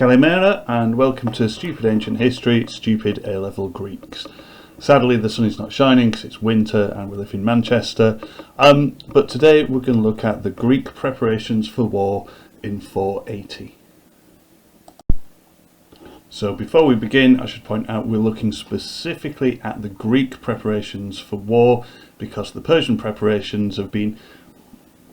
Kalimera, and welcome to Stupid Ancient History, Stupid A-Level Greeks. Sadly, the sun is not shining because it's winter and we live in Manchester, but today we're going to look at the Greek preparations for war in 480. So before we begin, I should point out we're looking specifically at the Greek preparations for war because the Persian preparations have been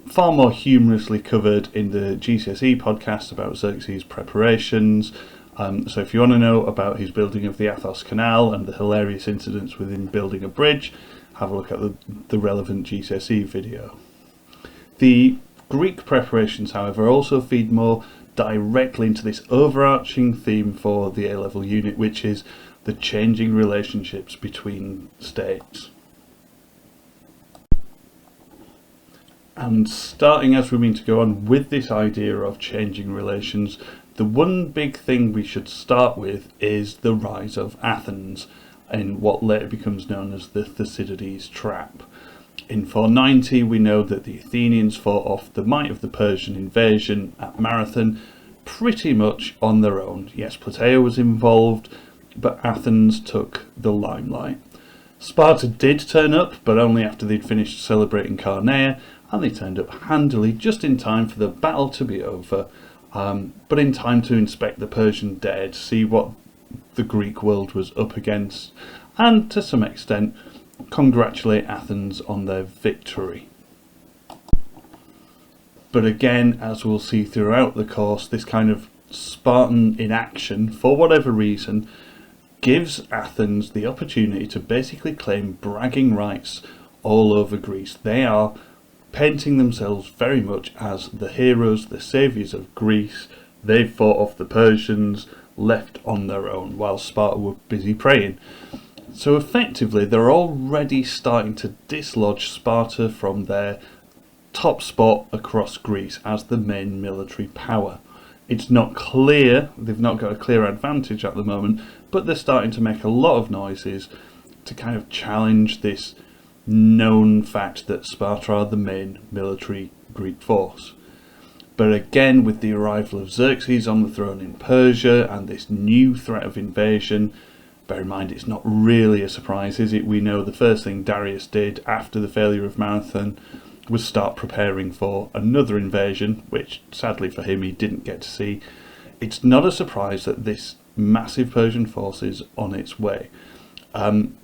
far more humorously covered in the GCSE podcast about Xerxes' preparations. So if you want to know about his building of the Athos Canal and the hilarious incidents within building a bridge, have a look at the relevant GCSE video. The Greek preparations, however, also feed more directly into this overarching theme for the A-level unit, which is the changing relationships between states. And starting as we mean to go on with this idea of changing relations, the one big thing we should start with is the rise of Athens in what later becomes known as the Thucydides trap. In 490 we know that the Athenians fought off the might of the Persian invasion at Marathon pretty much on their own. Yes, Plataea was involved, but Athens took the limelight. Sparta did turn up, but only after they'd finished celebrating Carnea, and they turned up handily just in time for the battle to be over, but in time to inspect the Persian dead, see what the Greek world was up against, and to some extent congratulate Athens on their victory. But again, as we'll see throughout the course, this kind of Spartan inaction, for whatever reason, gives Athens the opportunity to basically claim bragging rights all over Greece. They are painting themselves very much as the heroes, the saviours of Greece. They fought off the Persians, left on their own, while Sparta were busy praying. So effectively, they're already starting to dislodge Sparta from their top spot across Greece as the main military power. It's not clear, they've not got a clear advantage at the moment, but they're starting to make a lot of noises to kind of challenge this known fact that Sparta are the main military Greek force. But again, with the arrival of Xerxes on the throne in Persia and this new threat of invasion, bear in mind it's not really a surprise, is it? We know the first thing Darius did after the failure of Marathon was start preparing for another invasion, which sadly for him he didn't get to see. It's not a surprise that this massive Persian force is on its way. And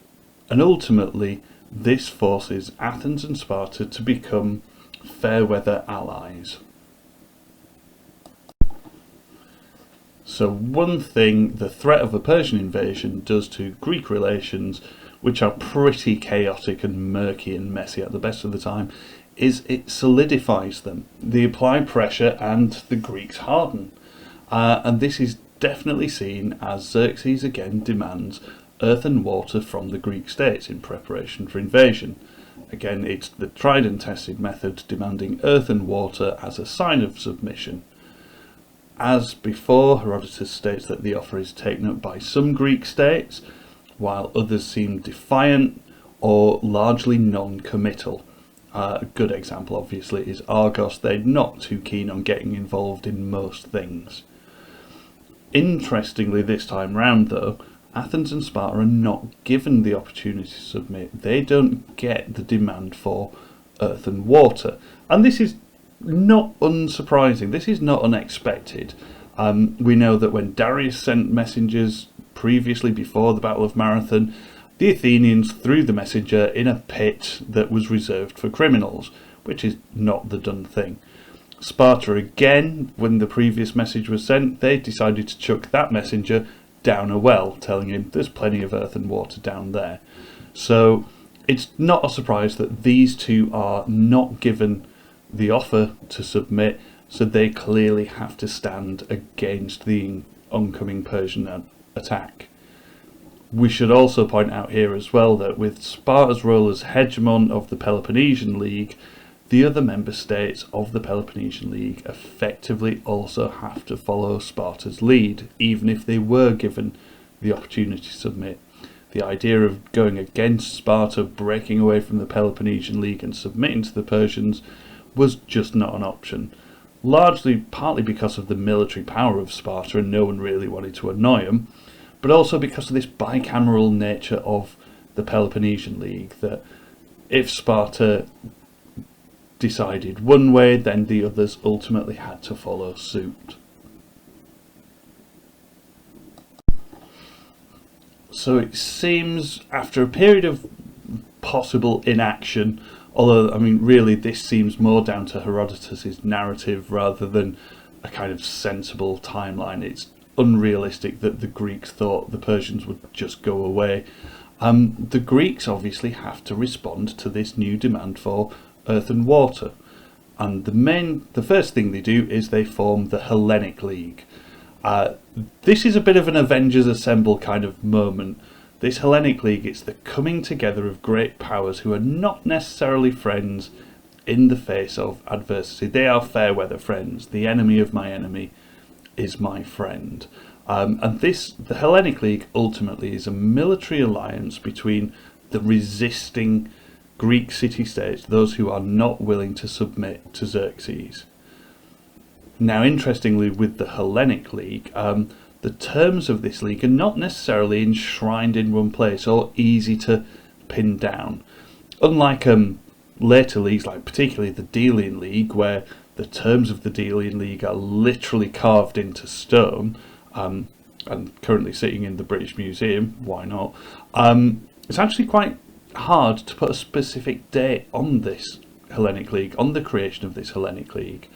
ultimately this forces Athens and Sparta to become fair weather allies. So one thing the threat of a Persian invasion does to Greek relations, which are pretty chaotic and murky and messy at the best of the time, is it solidifies them. They apply pressure and the Greeks harden. And this is definitely seen as Xerxes again demands earth and water from the Greek states in preparation for invasion. Again, it's the tried and tested method, demanding earth and water as a sign of submission. As before, Herodotus states that the offer is taken up by some Greek states, while others seem defiant or largely non-committal. A good example obviously is Argos. They're not too keen on getting involved in most things. Interestingly, this time round though, Athens and Sparta are not given the opportunity to submit. They don't get the demand for earth and water. And this is not unsurprising. This is not unexpected. We know that when Darius sent messengers previously before the Battle of Marathon, the Athenians threw the messenger in a pit that was reserved for criminals, which is not the done thing. Sparta again, when the previous message was sent, they decided to chuck that messenger down a well, telling him there's plenty of earth and water down there. So it's not a surprise that these two are not given the offer to submit, so they clearly have to stand against the oncoming Persian attack. We should also point out here as well that with Sparta's role as hegemon of the Peloponnesian League, the other member states of the Peloponnesian League effectively also have to follow Sparta's lead, even if they were given the opportunity to submit. The idea of going against Sparta, breaking away from the Peloponnesian League and submitting to the Persians was just not an option. partly because of the military power of Sparta and no one really wanted to annoy them, but also because of this bicameral nature of the Peloponnesian League, that if Sparta decided one way, then the others ultimately had to follow suit. So it seems, after a period of possible inaction, although, I mean, really this seems more down to Herodotus's narrative rather than a kind of sensible timeline. It's unrealistic that the Greeks thought the Persians would just go away. The Greeks obviously have to respond to this new demand for earth and water. And the first thing they do is they form the Hellenic League. This is a bit of an Avengers Assemble kind of moment. This Hellenic League, it's the coming together of great powers who are not necessarily friends in the face of adversity. They are fair weather friends. The enemy of my enemy is my friend. And the Hellenic League ultimately is a military alliance between the resisting Greek city-states, those who are not willing to submit to Xerxes. Now, interestingly, with the Hellenic League, the terms of this league are not necessarily enshrined in one place or easy to pin down. Unlike later leagues, like particularly the Delian League, where the terms of the Delian League are literally carved into stone, and currently sitting in the British Museum, why not? It's actually quite hard to put a specific date on this Hellenic League, on the creation of this Hellenic League.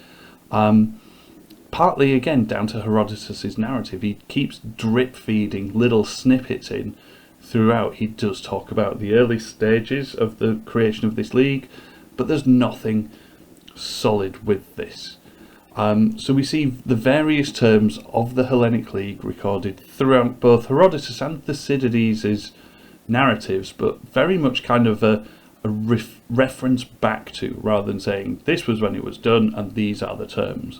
Partly, again, down to Herodotus's narrative. He keeps drip-feeding little snippets in throughout. He does talk about the early stages of the creation of this league, but there's nothing solid with this. So we see the various terms of the Hellenic League recorded throughout both Herodotus and Thucydides' narratives, but very much kind of a reference back to, rather than saying this was when it was done and these are the terms.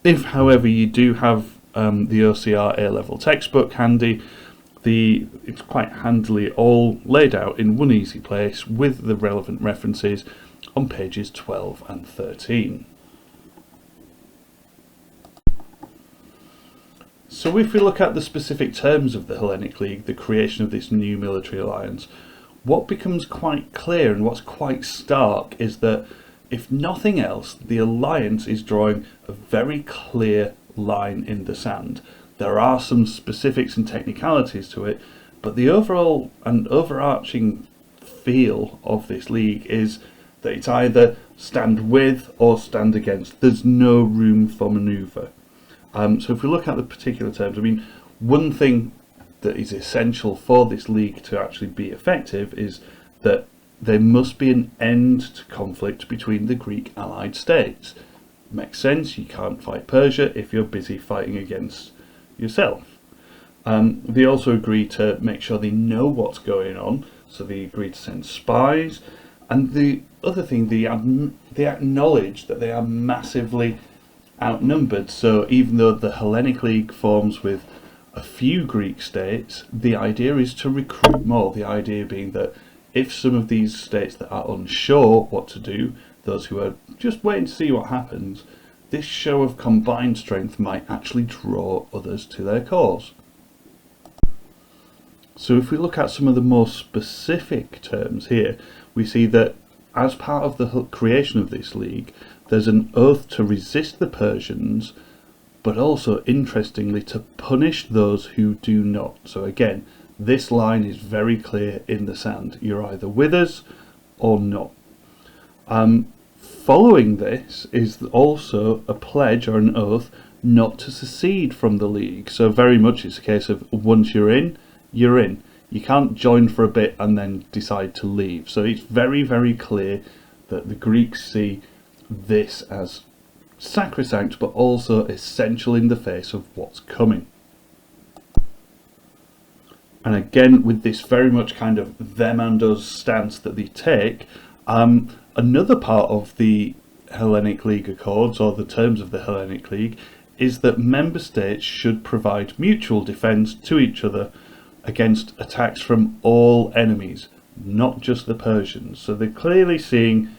If, however, you do have the OCR A level textbook handy, it's quite handily all laid out in one easy place with the relevant references on pages 12 and 13. So if we look at the specific terms of the Hellenic League, the creation of this new military alliance, what becomes quite clear and what's quite stark is that, if nothing else, the alliance is drawing a very clear line in the sand. There are some specifics and technicalities to it, but the overall and overarching feel of this league is that it's either stand with or stand against. There's no room for manoeuvre. So if we look at the particular terms, I mean, one thing that is essential for this league to actually be effective is that there must be an end to conflict between the Greek allied states. Makes sense, you can't fight Persia if you're busy fighting against yourself. They also agree to make sure they know what's going on, so they agree to send spies. And the other thing, they acknowledge that they are massively outnumbered. So even though the Hellenic League forms with a few Greek states, the idea is to recruit more. The idea being that if some of these states that are unsure what to do, those who are just waiting to see what happens, this show of combined strength might actually draw others to their cause. So if we look at some of the more specific terms here, we see that as part of the creation of this league, there's an oath to resist the Persians, but also, interestingly, to punish those who do not. So again, this line is very clear in the sand. You're either with us or not. Following this is also a pledge or an oath not to secede from the league. So very much it's a case of once you're in, you're in. You can't join for a bit and then decide to leave. So it's very, very clear that the Greeks see this as sacrosanct, but also essential in the face of what's coming. And again, with this very much kind of them and us stance that they take, another part of the Hellenic League Accords, or the terms of the Hellenic League, is that member states should provide mutual defence to each other against attacks from all enemies, not just the Persians. So they're clearly seeing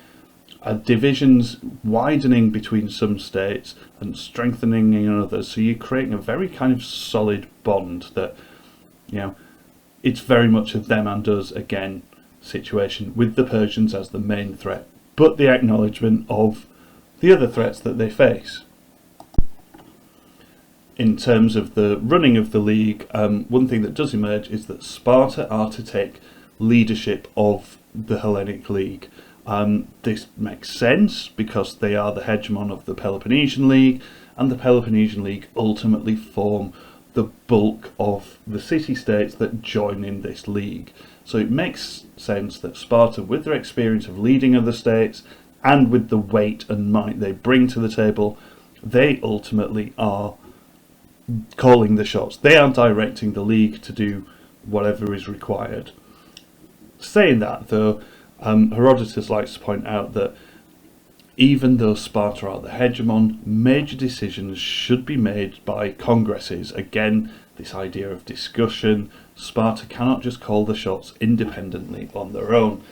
divisions widening between some states and strengthening in others. So you're creating a very kind of solid bond that, it's very much a them and us again situation, with the Persians as the main threat, but the acknowledgement of the other threats that they face. In terms of the running of the league, one thing that does emerge is that Sparta are to take leadership of the Hellenic League. This makes sense because they are the hegemon of the Peloponnesian League, and the Peloponnesian League ultimately form the bulk of the city-states that join in this league. So it makes sense that Sparta, with their experience of leading other states and with the weight and might they bring to the table, they ultimately are calling the shots. They are directing the league to do whatever is required. Saying that, though, Herodotus likes to point out that even though Sparta are the hegemon, major decisions should be made by congresses. Again, this idea of discussion. Sparta cannot just call the shots independently on their own.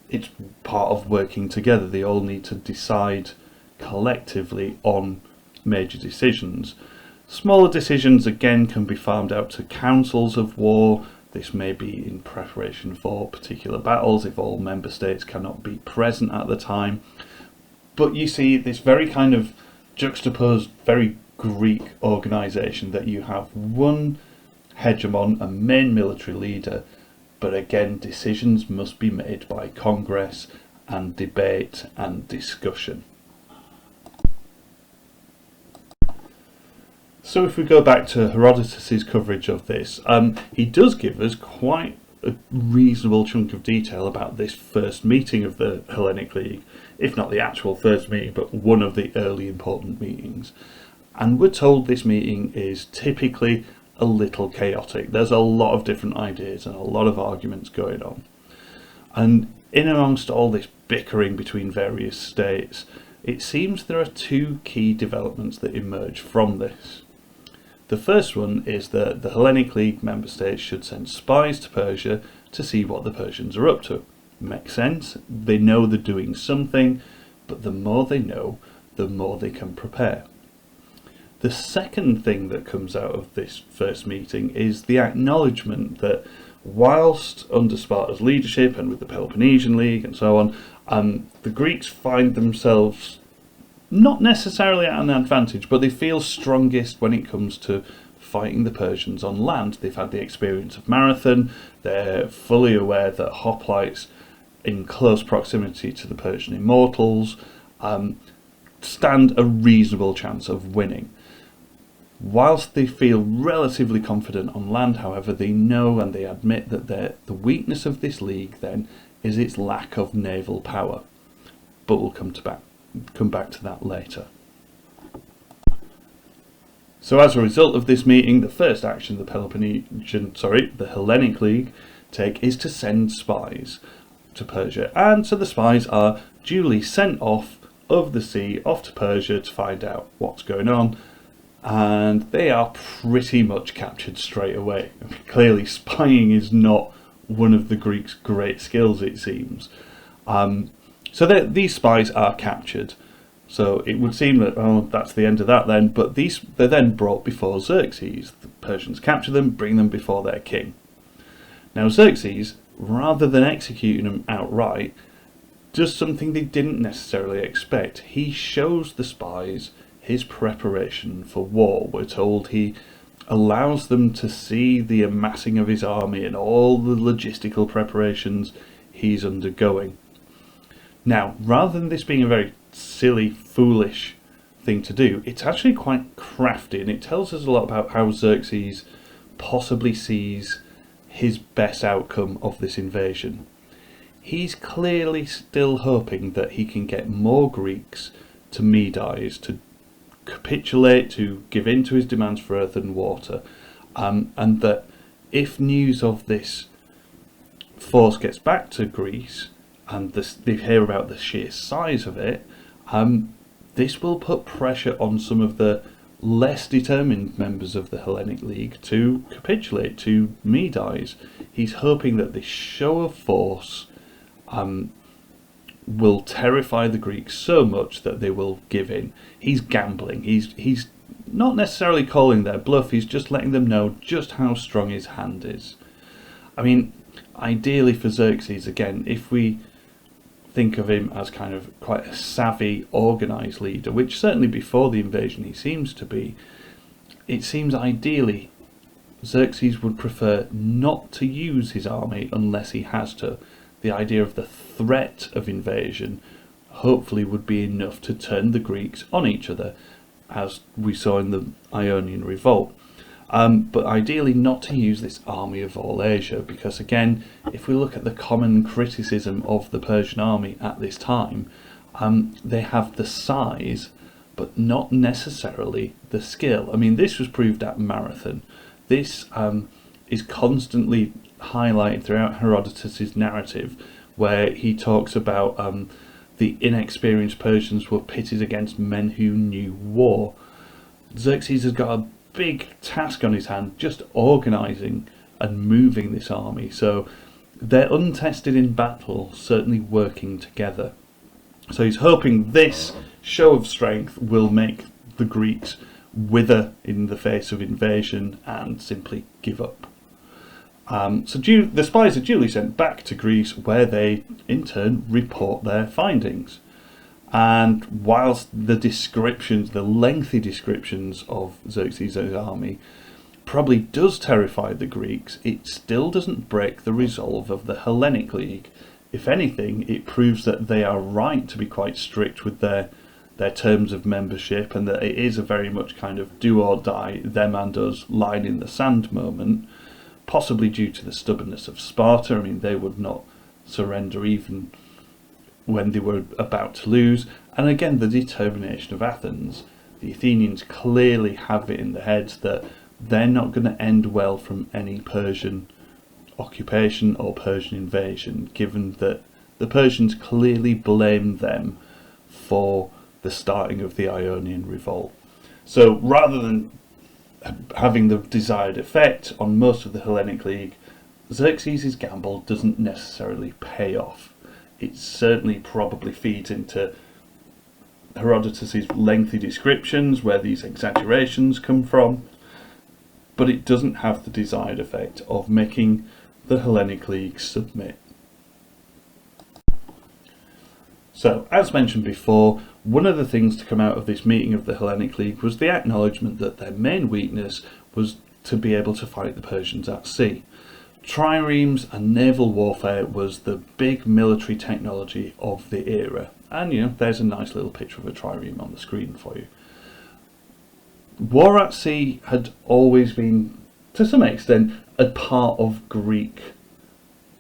It's part of working together. They all need to decide collectively on major decisions. Smaller decisions, again, can be farmed out to councils of war. This may be in preparation for particular battles if all member states cannot be present at the time. But you see this very kind of juxtaposed, very Greek organisation, that you have one hegemon, a main military leader, but again decisions must be made by Congress and debate and discussion. So if we go back to Herodotus's coverage of this, he does give us quite a reasonable chunk of detail about this first meeting of the Hellenic League, if not the actual first meeting, but one of the early important meetings. And we're told this meeting is typically a little chaotic. There's a lot of different ideas and a lot of arguments going on. And in amongst all this bickering between various states, it seems there are two key developments that emerge from this. The first one is that the Hellenic League member states should send spies to Persia to see what the Persians are up to. Makes sense. They know they're doing something, but the more they know, the more they can prepare. The second thing that comes out of this first meeting is the acknowledgement that whilst under Sparta's leadership and with the Peloponnesian League and so on, the Greeks find themselves not necessarily at an advantage, but they feel strongest when it comes to fighting the Persians on land. They've had the experience of Marathon. They're fully aware that hoplites in close proximity to the Persian immortals stand a reasonable chance of winning. Whilst they feel relatively confident on land, however, they know and they admit that the weakness of this league then is its lack of naval power. But we'll come back to that later. So as a result of this meeting, the first action the Hellenic League take is to send spies to Persia, and so the spies are duly sent off of the sea off to Persia to find out what's going on, and they are pretty much captured straight away. Clearly spying is not one of the Greeks' great skills, it seems. So these spies are captured. So it would seem that, that's the end of that then, but they're then brought before Xerxes. The Persians capture them, bring them before their king. Now Xerxes, rather than executing them outright, does something they didn't necessarily expect. He shows the spies his preparation for war. We're told he allows them to see the amassing of his army and all the logistical preparations he's undergoing. Now, rather than this being a very silly, foolish thing to do, it's actually quite crafty, and it tells us a lot about how Xerxes possibly sees his best outcome of this invasion. He's clearly still hoping that he can get more Greeks to Medize, to capitulate, to give in to his demands for earth and water, and that if news of this force gets back to Greece, and they hear about the sheer size of it, this will put pressure on some of the less determined members of the Hellenic League to capitulate, to Medize. He's hoping that this show of force will terrify the Greeks so much that they will give in. He's gambling. He's not necessarily calling their bluff, he's just letting them know just how strong his hand is. I mean, ideally for Xerxes, again, if we think of him as kind of quite a savvy, organised leader, which certainly before the invasion he seems to be, it seems ideally Xerxes would prefer not to use his army unless he has to. The idea of the threat of invasion hopefully would be enough to turn the Greeks on each other, as we saw in the Ionian Revolt. But ideally not to use this army of all Asia, because again, if we look at the common criticism of the Persian army at this time, they have the size, but not necessarily the skill. I mean, this was proved at Marathon. This is constantly highlighted throughout Herodotus's narrative, where he talks about the inexperienced Persians were pitted against men who knew war. Xerxes has got a big task on his hand, just organising and moving this army. So they're untested in battle, certainly working together. So he's hoping this show of strength will make the Greeks wither in the face of invasion and simply give up. So the spies are duly sent back to Greece, where they in turn report their findings. And whilst the descriptions, the lengthy descriptions of Xerxes' army probably does terrify the Greeks, it still doesn't break the resolve of the Hellenic League. If anything, it proves that they are right to be quite strict with their terms of membership, and that it is a very much kind of do or die, them and us, line in the sand moment, possibly due to the stubbornness of Sparta. I mean, they would not surrender even when they were about to lose. And again, the determination of Athens. The Athenians clearly have it in their heads that they're not going to end well from any Persian occupation or Persian invasion, given that the Persians clearly blame them for the starting of the Ionian Revolt. So rather than having the desired effect on most of the Hellenic League, Xerxes' gamble doesn't necessarily pay off. It certainly probably feeds into Herodotus's lengthy descriptions, where these exaggerations come from, but it doesn't have the desired effect of making the Hellenic League submit. So, as mentioned before, one of the things to come out of this meeting of the Hellenic League was the acknowledgement that their main weakness was to be able to fight the Persians at sea. Triremes and naval warfare was the big military technology of the era. And, you know, there's a nice little picture of a trireme on the screen for you. War at sea had always been, to some extent, a part of Greek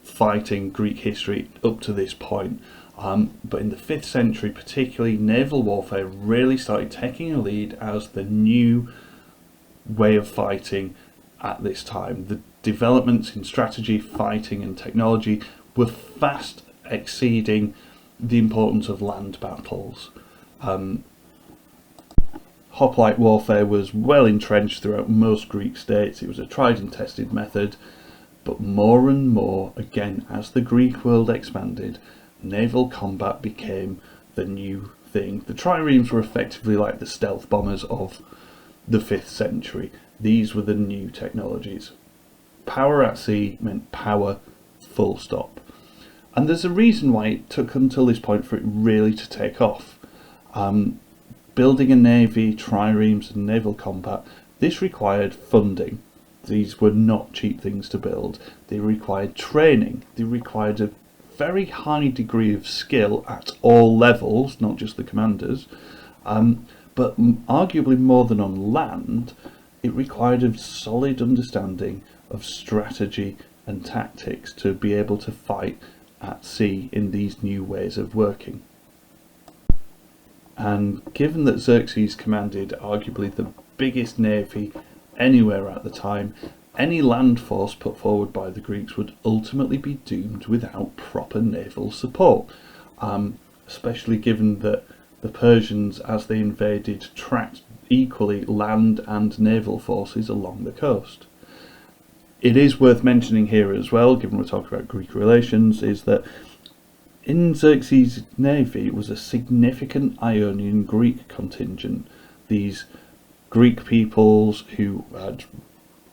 fighting, Greek history up to this point. But in the 5th century particularly, naval warfare really started taking a lead as the new way of fighting at this time. The developments in strategy, fighting and technology were fast exceeding the importance of land battles. Hoplite warfare was well entrenched throughout most Greek states. It was a tried and tested method, but more and more, again, as the Greek world expanded, naval combat became the new thing. The triremes were effectively like the stealth bombers of the 5th century. These were the new technologies. Power at sea meant power, full stop. And there's a reason why it took until this point for it really to take off. Building a navy, triremes and naval combat, this required funding. These were not cheap things to build. They required training. They required a very high degree of skill at all levels, not just the commanders, but arguably more than on land, it required a solid understanding of strategy and tactics to be able to fight at sea in these new ways of working. And given that Xerxes commanded arguably the biggest navy anywhere at the time, any land force put forward by the Greeks would ultimately be doomed without proper naval support, especially given that the Persians, as they invaded, tracked equally land and naval forces along the coast. It is worth mentioning here as well, given we're talking about Greek relations, is that in Xerxes' navy was a significant Ionian Greek contingent. These Greek peoples who had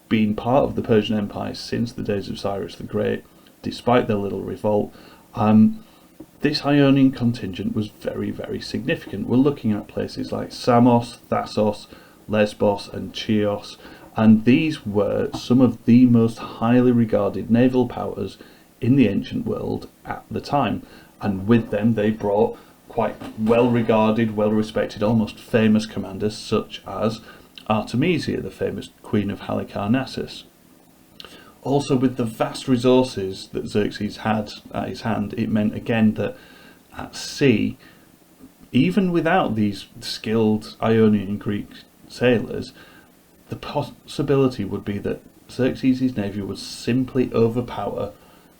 been part of the Persian Empire since the days of Cyrus the Great, despite their little revolt. This Ionian contingent was very, very significant. We're looking at places like Samos, Thassos, Lesbos and Chios, and these were some of the most highly regarded naval powers in the ancient world at the time, and with them they brought quite well regarded, well respected, almost famous commanders such as Artemisia, the famous queen of Halicarnassus. Also, with the vast resources that Xerxes had at his hand, it meant again that at sea, even without these skilled Ionian Greek sailors, the possibility would be that Xerxes' navy would simply overpower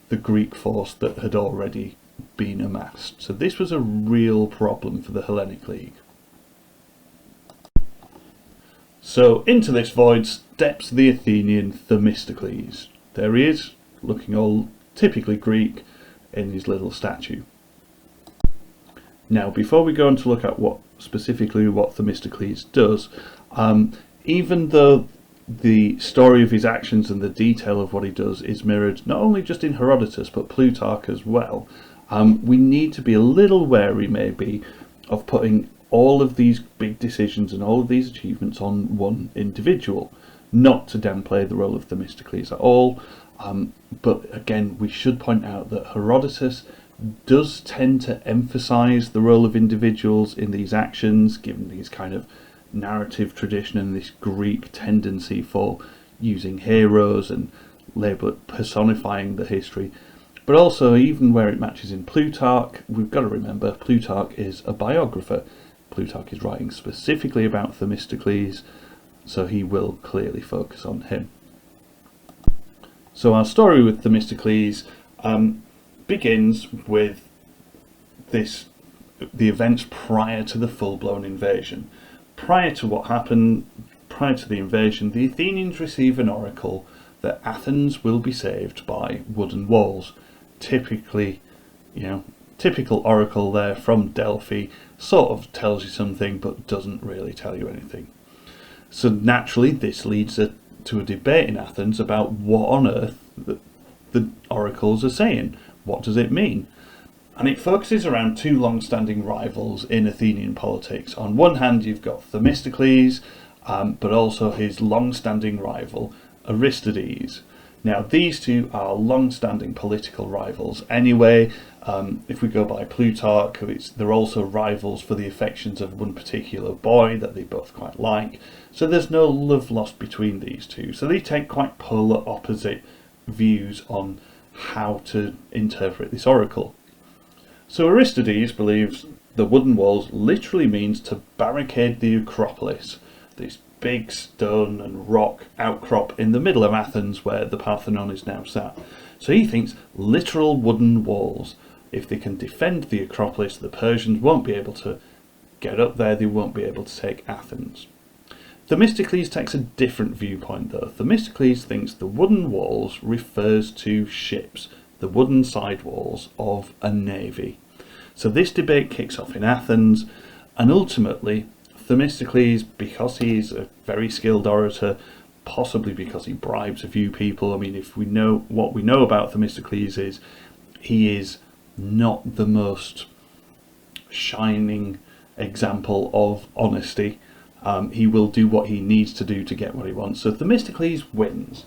the Greek force that had already been amassed. So this was a real problem for the Hellenic League. So into this void steps the Athenian Themistocles. There he is, looking all typically Greek in his little statue. Now, before we go on to look at what Themistocles does, even though the story of his actions and the detail of what he does is mirrored not only just in Herodotus but Plutarch as well, we need to be a little wary maybe of putting all of these big decisions and all of these achievements on one individual. Not to downplay the role of Themistocles at all, but again we should point out that Herodotus does tend to emphasise the role of individuals in these actions, given these kind of narrative tradition and this Greek tendency for using heroes and personifying the history. But also, even where it matches in Plutarch, we've got to remember Plutarch is a biographer. Plutarch is writing specifically about Themistocles, so he will clearly focus on him. So our story with Themistocles begins with the events prior to the full-blown invasion. Prior to what happened, prior to the invasion, the Athenians receive an oracle that Athens will be saved by wooden walls. Typical oracle there from Delphi, sort of tells you something but doesn't really tell you anything. So naturally this leads to a debate in Athens about what on earth the oracles are saying. What does it mean? And it focuses around two long-standing rivals in Athenian politics. On one hand you've got Themistocles, but also his long-standing rival Aristides. Now these two are long-standing political rivals anyway. If we go by Plutarch, they're also rivals for the affections of one particular boy that they both quite like. So there's no love lost between these two. So they take quite polar opposite views on how to interpret this oracle. So Aristides believes the wooden walls literally means to barricade the Acropolis, this big stone and rock outcrop in the middle of Athens where the Parthenon is now sat. So he thinks literal wooden walls. If they can defend the Acropolis, the Persians won't be able to get up there, they won't be able to take Athens. Themistocles takes a different viewpoint though. Themistocles thinks the wooden walls refers to ships, the wooden side walls of a navy. So this debate kicks off in Athens, and ultimately Themistocles, because he's a very skilled orator, possibly because he bribes a few people. I mean, if we know what we know about Themistocles is he is not the most shining example of honesty. He will do what he needs to do to get what he wants. So Themistocles wins,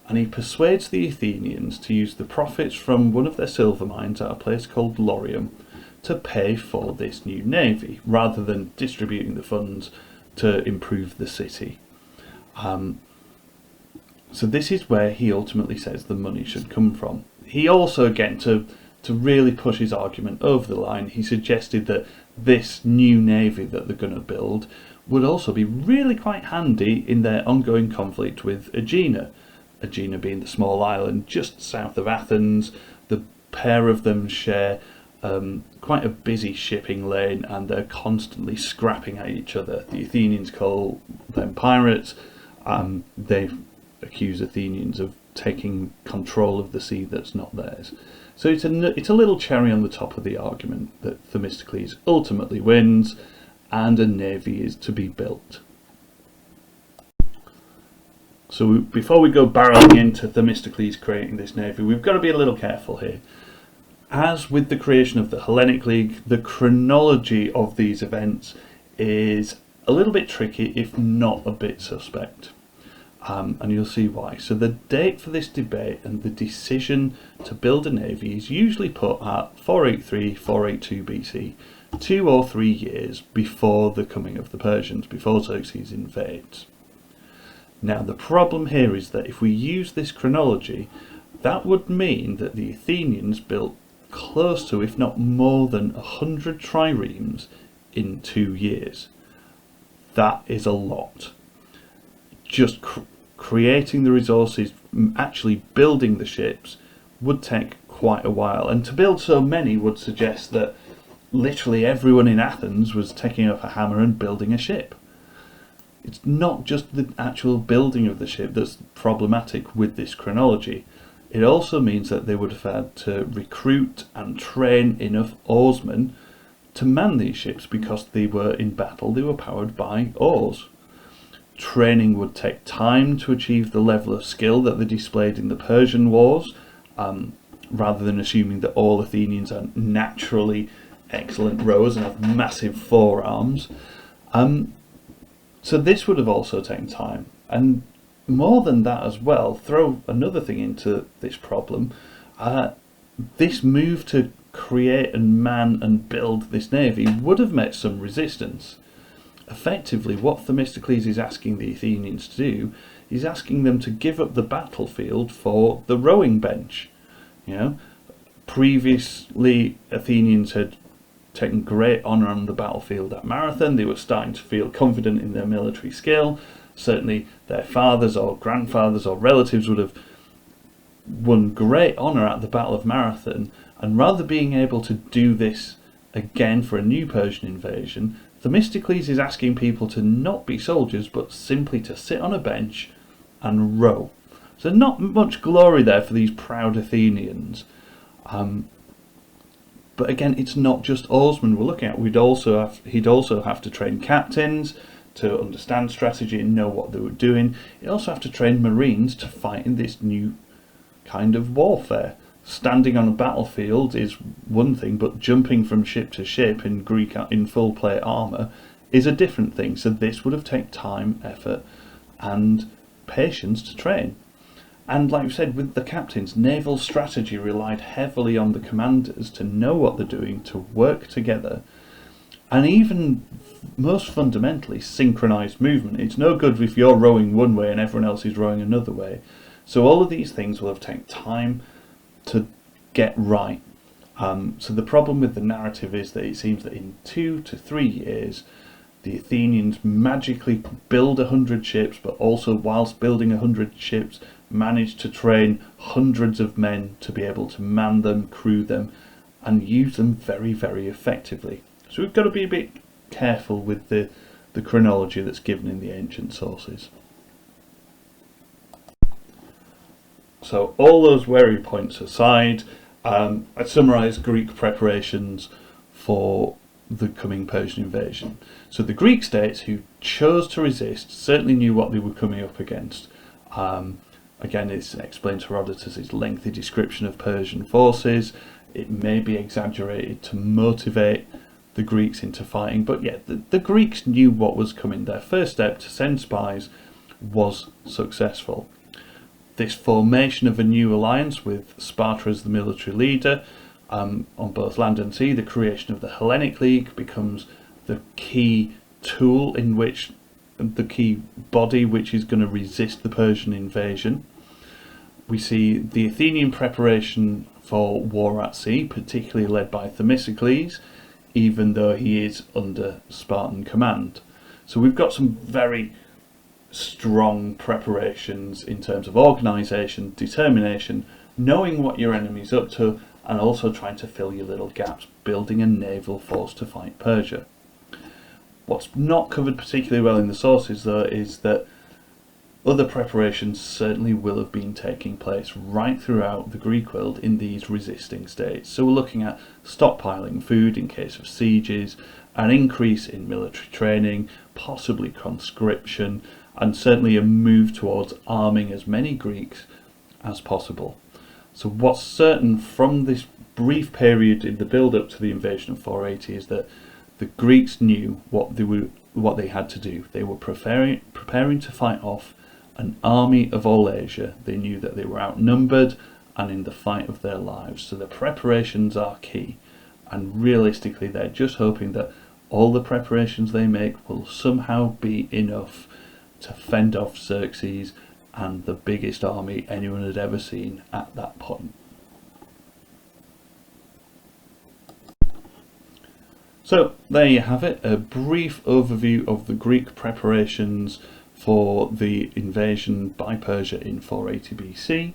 and he persuades the Athenians to use the profits from one of their silver mines at a place called Laurium to pay for this new navy, rather than distributing the funds to improve the city. So this is where he ultimately says the money should come from. He also, again, to really push his argument over the line, he suggested that this new navy that they're going to build would also be really quite handy in their ongoing conflict with Aegina. Aegina being the small island just south of Athens. The pair of them share quite a busy shipping lane, and they're constantly scrapping at each other. The Athenians call them pirates. They accuse Athenians of taking control of the sea that's not theirs. So it's a little cherry on the top of the argument that Themistocles ultimately wins and a navy is to be built. So before we go barreling into Themistocles creating this navy, we've got to be a little careful here. As with the creation of the Hellenic League, the chronology of these events is a little bit tricky, if not a bit suspect. And you'll see why. So the date for this debate and the decision to build a navy is usually put at 483, 482 BC, 2 or 3 years before the coming of the Persians, before Xerxes invades. Now the problem here is that if we use this chronology, that would mean that the Athenians built close to, if not more than, 100 triremes in 2 years. That is a lot. Just creating the resources, actually building the ships, would take quite a while. And to build so many would suggest that literally everyone in Athens was taking up a hammer and building a ship. It's not just the actual building of the ship that's problematic with this chronology. It also means that they would have had to recruit and train enough oarsmen to man these ships, because they were in battle, they were powered by oars. Training would take time to achieve the level of skill that they displayed in the Persian wars, rather than assuming that all Athenians are naturally excellent rowers and have massive forearms. So this would have also taken time. And more than that as well, throw another thing into this problem. This move to create and man and build this navy would have met some resistance. Effectively, what Themistocles is asking the Athenians to do is asking them to give up the battlefield for the rowing bench. You know, previously Athenians had taken great honour on the battlefield at Marathon. They were starting to feel confident in their military skill. Certainly their fathers or grandfathers or relatives would have won great honour at the Battle of Marathon, and rather being able to do this again for a new Persian invasion, Themistocles is asking people to not be soldiers but simply to sit on a bench and row. So not much glory there for these proud Athenians. But again, it's not just oarsmen we're looking at. He'd also have to train captains to understand strategy and know what they were doing. He'd also have to train marines to fight in this new kind of warfare. Standing on a battlefield is one thing, but jumping from ship to ship in full plate armour is a different thing. So this would have taken time, effort and patience to train. And like we said, with the captains, naval strategy relied heavily on the commanders to know what they're doing, to work together, and even most fundamentally synchronized movement. It's no good if you're rowing one way and everyone else is rowing another way. So all of these things will have taken time to get right. So the problem with the narrative is that it seems that in 2 to 3 years the Athenians magically build 100 ships, but also whilst building 100 ships managed to train hundreds of men to be able to man them, crew them and use them very, very effectively. So we've got to be a bit careful with the chronology that's given in the ancient sources. So all those wary points aside, I summarise Greek preparations for the coming Persian invasion. So the Greek states who chose to resist certainly knew what they were coming up against. Again, it's explained Herodotus' lengthy description of Persian forces. It may be exaggerated to motivate the Greeks into fighting, but yeah, the Greeks knew what was coming. Their first step to send spies was successful. This formation of a new alliance with Sparta as the military leader on both land and sea, the creation of the Hellenic League becomes the key tool in which the key body which is going to resist the Persian invasion. We see the Athenian preparation for war at sea, particularly led by Themistocles, even though he is under Spartan command. So we've got some very strong preparations in terms of organisation, determination, knowing what your enemy's up to, and also trying to fill your little gaps, building a naval force to fight Persia. What's not covered particularly well in the sources, though, is that Other preparations certainly will have been taking place right throughout the Greek world in these resisting states. So we're looking at stockpiling food in case of sieges, an increase in military training, possibly conscription, and certainly a move towards arming as many Greeks as possible. So what's certain from this brief period in the build-up to the invasion of 480 is that the Greeks knew what they had to do. They were preparing to fight off an army of all Asia. They knew that they were outnumbered and in the fight of their lives. So the preparations are key, and realistically they're just hoping that all the preparations they make will somehow be enough to fend off Xerxes and the biggest army anyone had ever seen at that point. So there you have it, a brief overview of the Greek preparations for the invasion by Persia in 480 BC.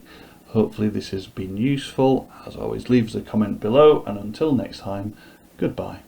Hopefully this has been useful. As always, leave us a comment below, and until next time, goodbye.